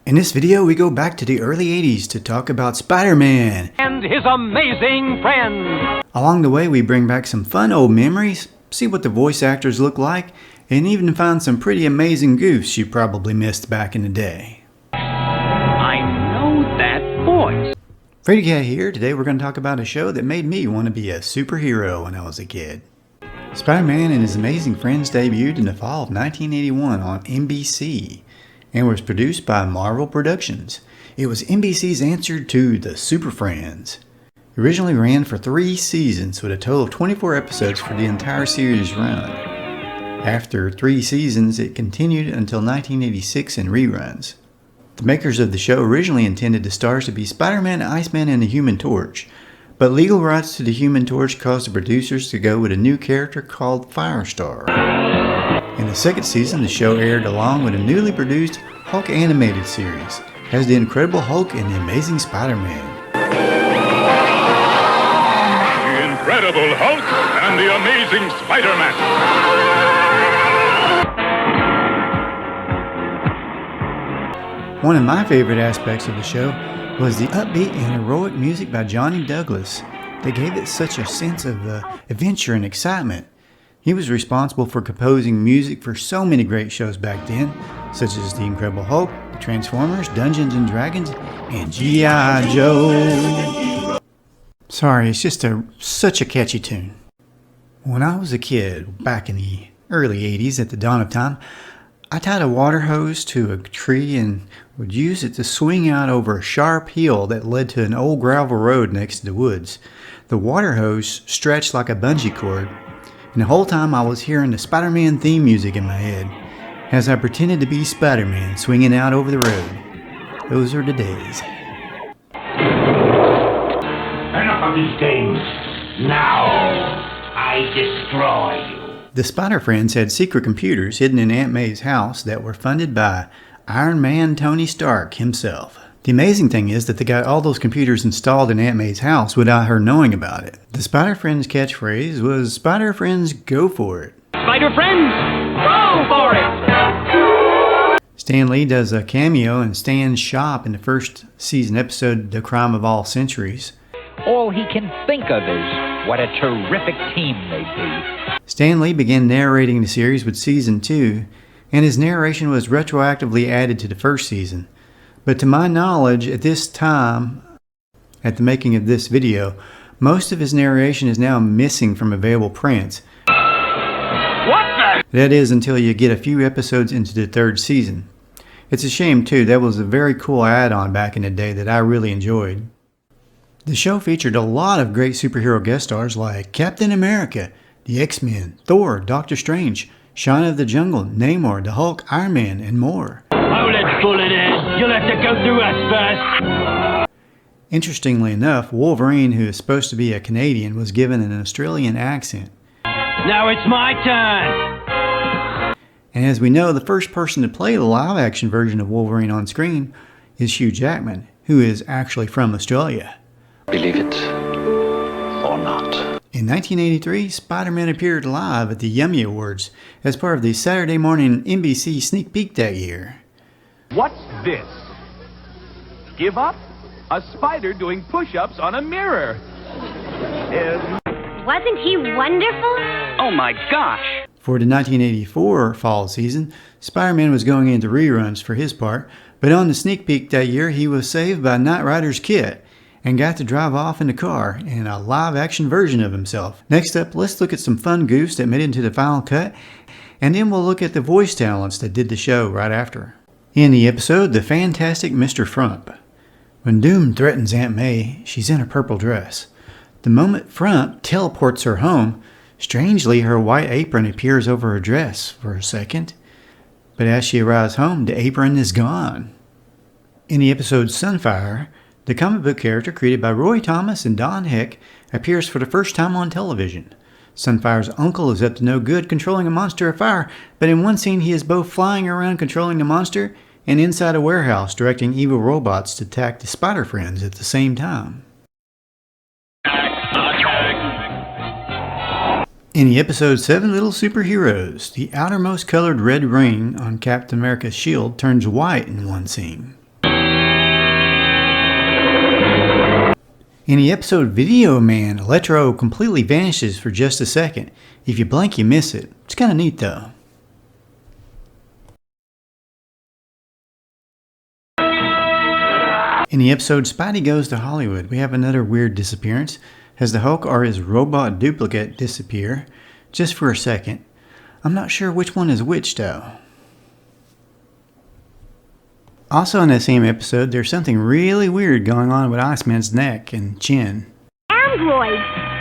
In this video, we go back to the early 80s to talk about Spider-Man and his amazing friends. Along the way, we bring back some fun old memories, see what the voice actors look like, and even find some pretty amazing goofs you probably missed back in the day. I know that voice. Freddy Cat here. Today we're going to talk about a show that made me want to be a superhero when I was a kid. Spider-Man and His Amazing Friends debuted in the fall of 1981 on NBC and was produced by Marvel Productions. It was NBC's answer to the Super Friends. It originally ran for 3 seasons with a total of 24 episodes for the entire series run. After 3 seasons, it continued until 1986 in reruns. The makers of the show originally intended the stars to be Spider-Man, Iceman, and the Human Torch, but legal rights to the Human Torch caused the producers to go with a new character called Firestar. In the second season, the show aired along with a newly produced Hulk animated series as The Incredible Hulk and The Amazing Spider-Man. The Incredible Hulk and The Amazing Spider-Man. One of my favorite aspects of the show was the upbeat and heroic music by Johnny Douglas that gave it such a sense of adventure and excitement. He was responsible for composing music for so many great shows back then, such as The Incredible Hulk, Transformers, Dungeons & Dragons, and G.I. Joe. Sorry, it's just such a catchy tune. When I was a kid, back in the early 80s at the dawn of time, I tied a water hose to a tree and would use it to swing out over a sharp hill that led to an old gravel road next to the woods. The water hose stretched like a bungee cord, and the whole time I was hearing the Spider-Man theme music in my head as I pretended to be Spider-Man swinging out over the road. Those are the days. Enough of these games. Now, I destroy you. The Spider-Friends had secret computers hidden in Aunt May's house that were funded by Iron Man Tony Stark himself. The amazing thing is that they got all those computers installed in Aunt May's house without her knowing about it. The Spider-Friends catchphrase was, "Spider-Friends, go for it." Spider-Friends, go for it! Stan Lee does a cameo in Stan's shop in the first season episode, The Crime of All Centuries. All he can think of is what a terrific team they'd be. Stan Lee began narrating the series with season 2, and his narration was retroactively added to the first season. But to my knowledge, at this time, at the making of this video, most of his narration is now missing from available prints. What the? That is, until you get a few episodes into the 3rd season. It's a shame too, that was a very cool add-on back in the day that I really enjoyed. The show featured a lot of great superhero guest stars like Captain America, the X-Men, Thor, Doctor Strange, Shaun of the Jungle, Namor, the Hulk, Iron Man, and more. Hold it, Bullethead. You'll have to go through us first. Interestingly enough, Wolverine, who is supposed to be a Canadian, was given an Australian accent. Now it's my turn. And as we know, the first person to play the live-action version of Wolverine on screen is Hugh Jackman, who is actually from Australia. Believe it or not. In 1983, Spider-Man appeared live at the Yummy Awards as part of the Saturday morning NBC sneak peek that year. What's this? Give up? A spider doing push-ups on a mirror. Wasn't he wonderful? Oh my gosh. For the 1984 fall season, Spider-Man was going into reruns for his part, but on the sneak peek that year, he was saved by Knight Rider's kit and got to drive off in the car in a live-action version of himself. Next up, let's look at some fun goofs that made it into the final cut, and then we'll look at the voice talents that did the show right after. In the episode, The Fantastic Mr. Frump. When Doom threatens Aunt May, she's in a purple dress. The moment Frump teleports her home, strangely her white apron appears over her dress for a second. But as she arrives home, the apron is gone. In the episode Sunfire, the comic book character created by Roy Thomas and Don Heck appears for the first time on television. Sunfire's uncle is up to no good controlling a monster of fire, but in one scene he is both flying around controlling the monster and inside a warehouse directing evil robots to attack the Spider-Friends at the same time. In the episode 7 Little Superheroes, the outermost colored red ring on Captain America's shield turns white in one scene. In the episode Video Man, Electro completely vanishes for just a second. If you blink, you miss it. It's kind of neat though. In the episode Spidey Goes to Hollywood, we have another weird disappearance as the Hulk or his robot duplicate disappear just for a second. I'm not sure which one is which though. Also in that same episode, there's something really weird going on with Iceman's neck and chin. Android!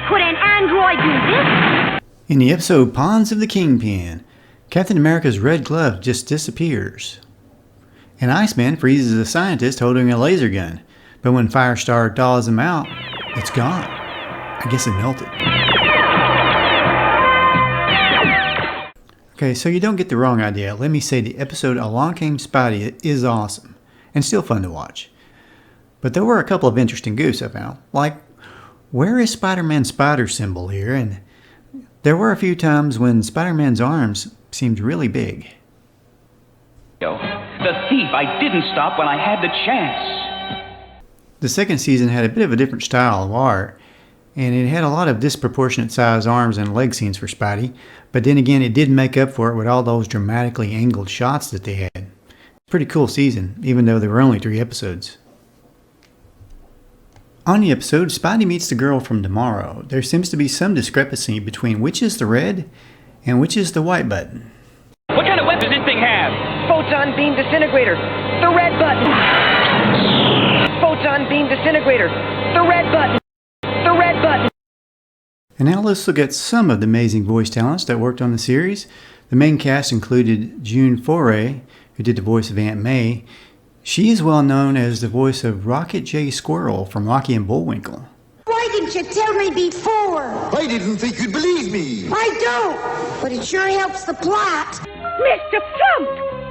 Could an android do this? In the episode Pawns of the Kingpin, Captain America's red glove just disappears. And Iceman freezes a scientist holding a laser gun, but when Firestar thaws him out, it's gone. I guess it melted. Okay, so you don't get the wrong idea. Let me say the episode Along Came Spidey is awesome and still fun to watch. But there were a couple of interesting goofs I found, like where is Spider-Man's spider symbol here? And there were a few times when Spider-Man's arms seemed really big. The thief, I didn't stop when I had the chance. The second season had a bit of a different style of art, and it had a lot of disproportionate sized arms and leg scenes for Spidey, but then again it did make up for it with all those dramatically angled shots that they had. Pretty cool season, even though there were only 3 episodes. On the episode, Spidey meets the girl from tomorrow. There seems to be some discrepancy between which is the red and which is the white button. What kind of weapon does this thing have? Photon beam disintegrator. The red button. Photon beam disintegrator. The red button. The red button. And now let's look at some of the amazing voice talents that worked on the series. The main cast included June Foray, who did the voice of Aunt May. She is well known as the voice of Rocket J. Squirrel from Rocky and Bullwinkle. Why didn't you tell me before? I didn't think you'd believe me. I don't, but it sure helps the plot. Mr. Plump,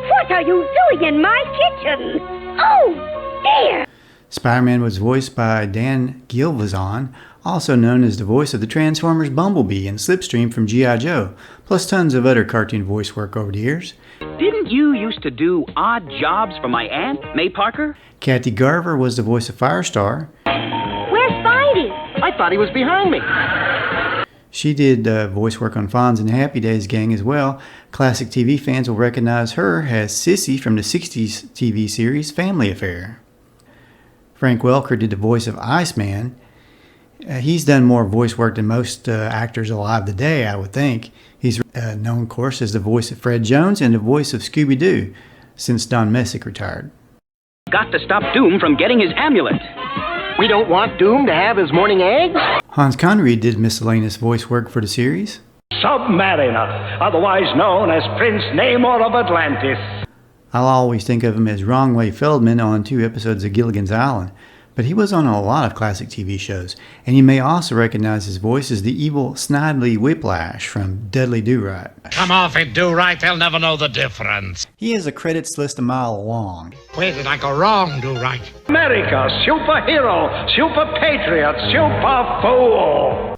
what are you doing in my kitchen? Oh, dear! Spider-Man was voiced by Dan Gilvezan, also known as the voice of the Transformers Bumblebee and Slipstream from G.I. Joe, plus tons of other cartoon voice work over the years. Didn't you used to do odd jobs for my aunt, May Parker? Kathy Garver was the voice of Firestar. Where's Spidey? I thought he was behind me. She did voice work on Fonz and the Happy Days gang as well. Classic TV fans will recognize her as Sissy from the 60s TV series Family Affair. Frank Welker did the voice of Iceman. He's done more voice work than most actors alive today, I would think. He's known, of course, as the voice of Fred Jones and the voice of Scooby-Doo since Don Messick retired. Got to stop Doom from getting his amulet. We don't want Doom to have his morning eggs? Hans Conried did miscellaneous voice work for the series. Submariner, otherwise known as Prince Namor of Atlantis. I'll always think of him as Wrongway Feldman on 2 episodes of Gilligan's Island, but he was on a lot of classic TV shows, and you may also recognize his voice as the evil Snidely Whiplash from Dudley Do-Right. Come off it, Do-Right, they'll never know the difference. He has a credits list a mile long. Where did I go wrong, Do-Right? America, superhero, super patriot, super fool.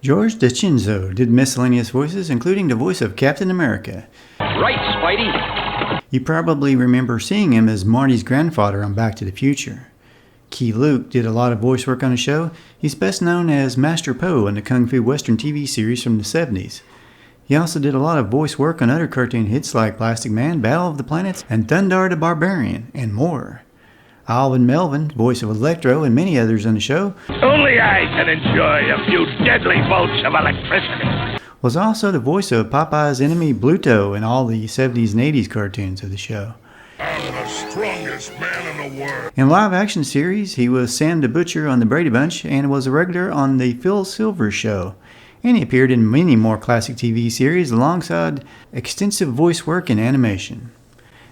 George DiCenzo did miscellaneous voices, including the voice of Captain America. Right, Spidey. You probably remember seeing him as Marty's grandfather on Back to the Future. Keye Luke did a lot of voice work on the show. He's best known as Master Po in the Kung Fu Western TV series from the 70s. He also did a lot of voice work on other cartoon hits like Plastic Man, Battle of the Planets, and Thundar the Barbarian, and more. Allan Melvin, voice of Electro, and many others on the show, Only I can enjoy a few deadly bolts of electricity. Was also the voice of Popeye's enemy Bluto in all the 70s and 80s cartoons of the show. I'm the strongest man in the world. In live-action series, he was Sam the Butcher on The Brady Bunch and was a regular on The Phil Silvers Show. And he appeared in many more classic TV series alongside extensive voice work and animation.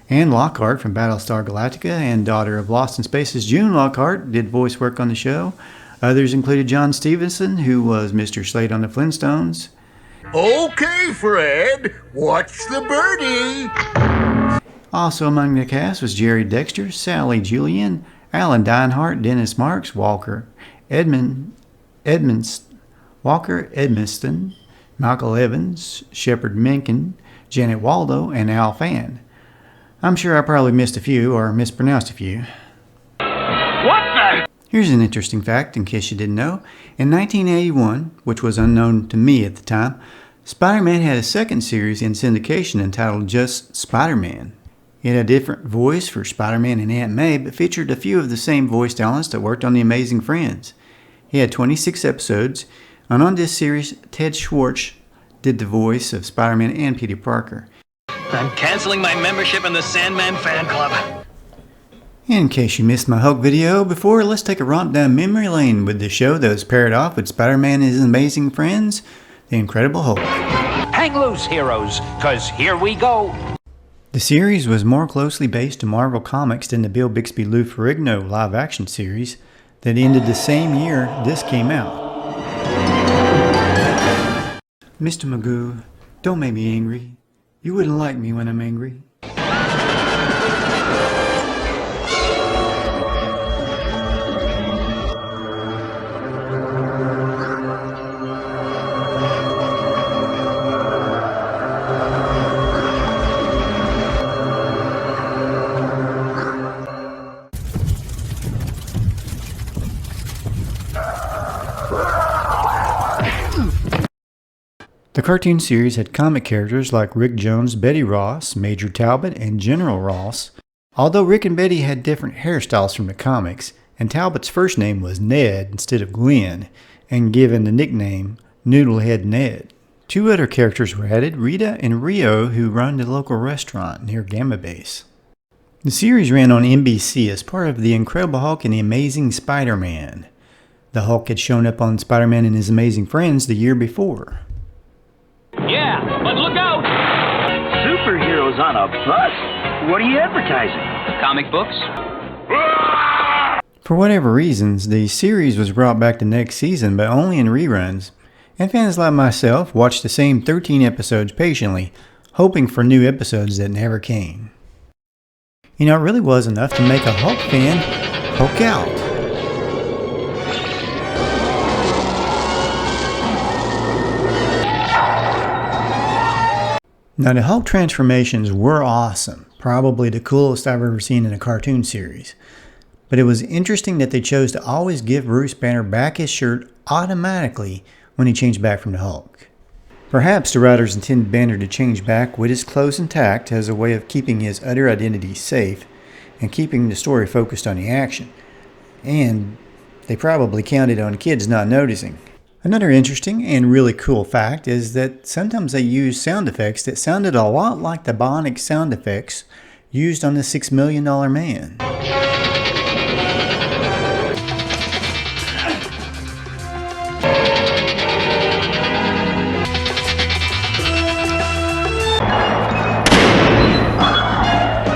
And Lockhart from Battlestar Galactica and daughter of Lost in Space's June Lockhart did voice work on the show. Others included John Stevenson, who was Mr. Slade on the Flintstones. Okay, Fred, what's the birdie? Also among the cast was Jerry Dexter, Sally Julian, Alan Dinehart, Dennis Marks, Walker Edmonston, Michael Evans, Shepard Menken, Janet Waldo, and Al Fan. I'm sure I probably missed a few or mispronounced a few. What the? Here's an interesting fact in case you didn't know. In 1981, which was unknown to me at the time, Spider-Man had a second series in syndication entitled just Spider-Man. It had a different voice for Spider-Man and Aunt May, but featured a few of the same voice talents that worked on The Amazing Friends. He had 26 episodes, and on this series, Ted Schwartz did the voice of Spider-Man and Peter Parker. I'm canceling my membership in the Sandman fan club. In case you missed my Hulk video before, let's take a romp down memory lane with the show that was paired off with Spider-Man and his amazing friends, The Incredible Hulk. Hang loose, heroes, 'cause here we go. The series was more closely based on Marvel Comics than the Bill Bixby Lou Ferrigno live-action series that ended the same year this came out. Mr. Magoo, don't make me angry. You wouldn't like me when I'm angry. The cartoon series had comic characters like Rick Jones, Betty Ross, Major Talbot, and General Ross. Although Rick and Betty had different hairstyles from the comics, and Talbot's first name was Ned instead of Glenn, and given the nickname Noodlehead Ned. Two other characters were added, Rita and Rio, who run the local restaurant near Gamma Base. The series ran on NBC as part of The Incredible Hulk and The Amazing Spider-Man. The Hulk had shown up on Spider-Man and His Amazing Friends the year before. Yeah, but look out! Superheroes on a bus? What are you advertising? Comic books? For whatever reasons, the series was brought back the next season, but only in reruns, and fans like myself watched the same 13 episodes patiently, hoping for new episodes that never came. You know, it really was enough to make a Hulk fan Hulk out. Now, the Hulk transformations were awesome, probably the coolest I've ever seen in a cartoon series. But it was interesting that they chose to always give Bruce Banner back his shirt automatically when he changed back from the Hulk. Perhaps the writers intended Banner to change back with his clothes intact as a way of keeping his other identity safe and keeping the story focused on the action. And they probably counted on kids not noticing. Another interesting and really cool fact is that sometimes they used sound effects that sounded a lot like the bionic sound effects used on the $6 Million Man.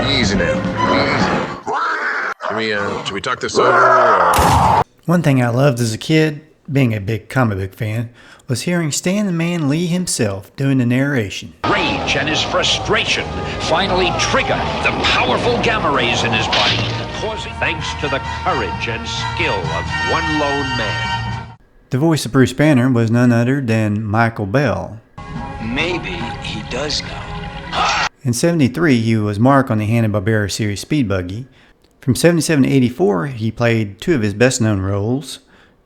Easy now. Easy. Should we talk this over? Or? One thing I loved as a kid, being a big comic book fan, was hearing Stan the Man Lee himself doing the narration. Rage and his frustration finally trigger the powerful gamma rays in his body, causing thanks to the courage and skill of one lone man. The voice of Bruce Banner was none other than Michael Bell. Maybe he does know. In '73, he was Mark on the Hanna-Barbera series Speed Buggy. From '77 to '84, he played two of his best-known roles,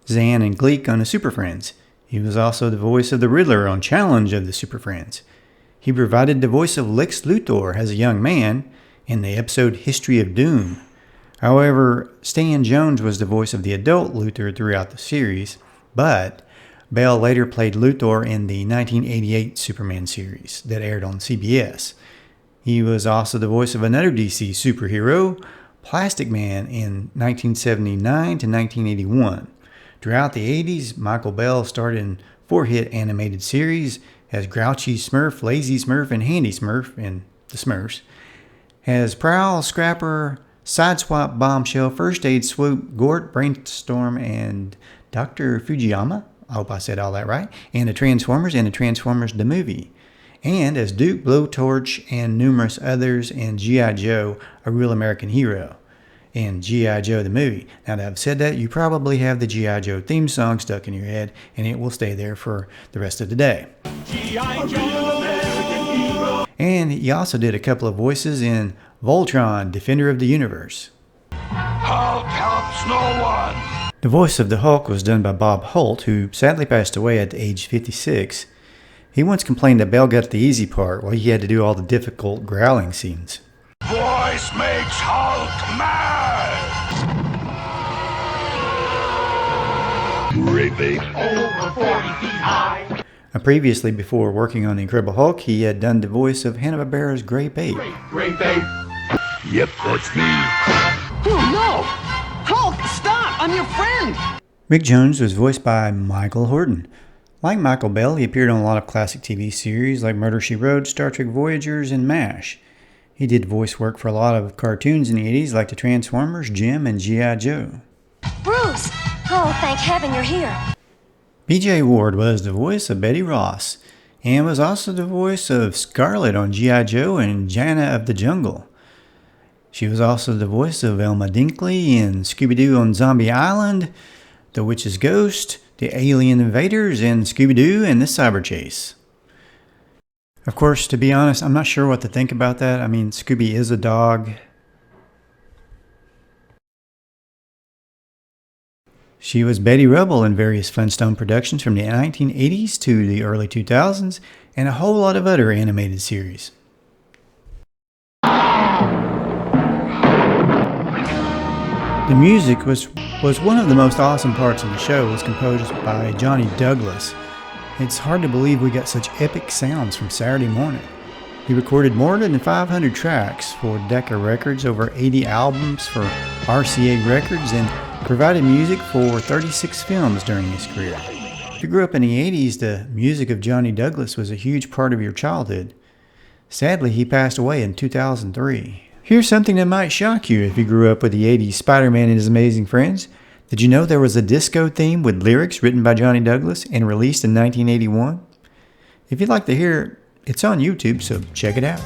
Zan and Gleek on the Super Friends. He was also the voice of the Riddler on Challenge of the Super Friends. He provided the voice of Lex Luthor as a young man in the episode History of Doom. However, Stan Jones was the voice of the adult Luthor throughout the series, but Bell later played Luthor in the 1988 Superman series that aired on CBS. He was also the voice of another DC superhero, Plastic Man, in 1979 to 1981. Throughout the 80s, Michael Bell starred in 4-hit animated series as Grouchy Smurf, Lazy Smurf, and Handy Smurf in The Smurfs, as Prowl, Scrapper, Sideswap, Bombshell, First Aid, Swoop, Gort, Brainstorm, and Dr. Fujiyama, I hope I said all that right, and The Transformers the movie, and as Duke, Blowtorch, and numerous others in G.I. Joe, A Real American Hero, and G.I. Joe the movie. Now that I've said that, you probably have the G.I. Joe theme song stuck in your head, and it will stay there for the rest of the day. G.I. Joe, American Hero. And he also did a couple of voices in Voltron, Defender of the Universe. Hulk helps no one. The voice of the Hulk was done by Bob Holt, who sadly passed away at age 56. He once complained that Bell got the easy part while he had to do all the difficult growling scenes. Voice makes Hulk mad. Great bait. Over 40 feet high. Previously, before working on The Incredible Hulk, he had done the voice of Hanna-Barbera's Great Bait. Great bait. Yep, that's me. Oh, no! Hulk, stop! I'm your friend! Rick Jones was voiced by Michael Horton. Like Michael Bell, he appeared on a lot of classic TV series like Murder, She Wrote, Star Trek Voyagers, and MASH. He did voice work for a lot of cartoons in the 80s like the Transformers, Jim, and G.I. Joe. Bruce! Oh, thank heaven you're here. B.J. Ward was the voice of Betty Ross, and was also the voice of Scarlet on G.I. Joe and Jana of the Jungle. She was also the voice of Elma Dinkley in Scooby-Doo on Zombie Island, The Witch's Ghost, The Alien Invaders, and Scooby-Doo and the Cyber Chase. Of course, to be honest, I'm not sure what to think about that. I mean, Scooby is a dog. She was Betty Rubble in various Flintstone productions from the 1980s to the early 2000s, and a whole lot of other animated series. The music was one of the most awesome parts of the show. It was composed by Johnny Douglas. It's hard to believe we got such epic sounds from Saturday Morning. He recorded more than 500 tracks for Decca Records, over 80 albums for RCA Records, and provided music for 36 films during his career. If you grew up in the 80s, the music of Johnny Douglas was a huge part of your childhood. Sadly, he passed away in 2003. Here's something that might shock you if you grew up with the 80s Spiderman and His Amazing Friends. Did you know there was a disco theme with lyrics written by Johnny Douglas and released in 1981? If you'd like to hear it, it's on YouTube, so check it out.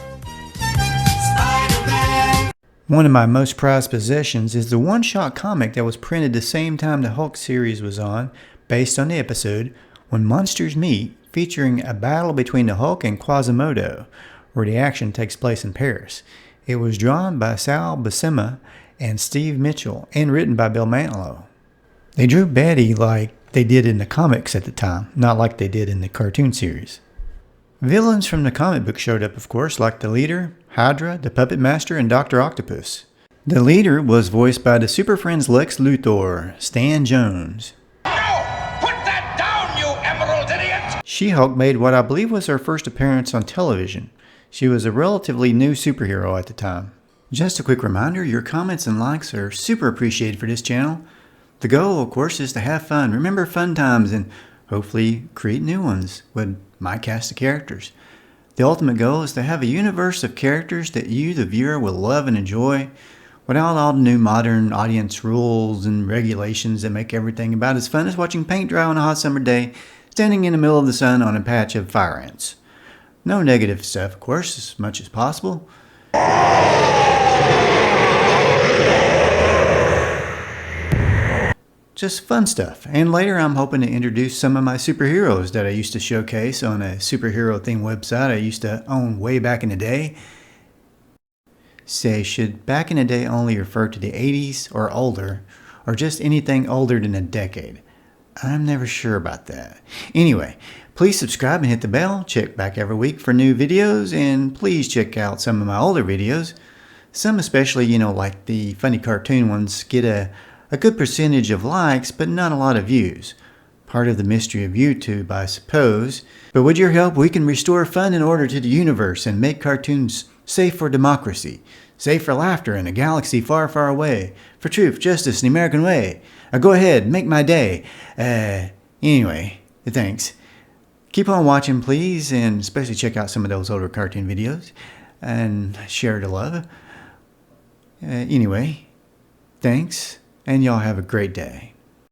Spider-Man. One of my most prized possessions is the one-shot comic that was printed the same time the Hulk series was on, based on the episode When Monsters Meet, featuring a battle between the Hulk and Quasimodo, where the action takes place in Paris. It was drawn by Sal Buscema and Steve Mitchell, and written by Bill Mantlo. They drew Betty like they did in the comics at the time, not like they did in the cartoon series. Villains from the comic book showed up, of course, like the Leader, Hydra, the Puppet Master, and Dr. Octopus. The Leader was voiced by the Super Friends Lex Luthor, Stan Jones. No! Put that down, you emerald idiot! She-Hulk made what I believe was her first appearance on television. She was a relatively new superhero at the time. Just a quick reminder, your comments and likes are super appreciated for this channel. The goal, of course, is to have fun, remember fun times, and hopefully create new ones with my cast of characters. The ultimate goal is to have a universe of characters that you, the viewer, will love and enjoy, without all the new modern audience rules and regulations that make everything about as fun as watching paint dry on a hot summer day, standing in the middle of the sun on a patch of fire ants. No negative stuff, of course, as much as possible. Just fun stuff. And later I'm hoping to introduce some of my superheroes that I used to showcase on a superhero themed website I used to own way back in the day. Say, should back in the day only refer to the 80s or older, or just anything older than a decade? I'm never sure about that. Anyway, please subscribe and hit the bell. Check back every week for new videos, and please check out some of my older videos. Some especially, like the funny cartoon ones, get a good percentage of likes, but not a lot of views. Part of the mystery of YouTube, I suppose. But with your help, we can restore fun and order to the universe and make cartoons safe for democracy, safe for laughter in a galaxy far, far away, for truth, justice, and the American way. Go ahead, make my day. Anyway, thanks. Keep on watching, please, and especially check out some of those older cartoon videos, and share the love. Anyway, thanks, and y'all have a great day.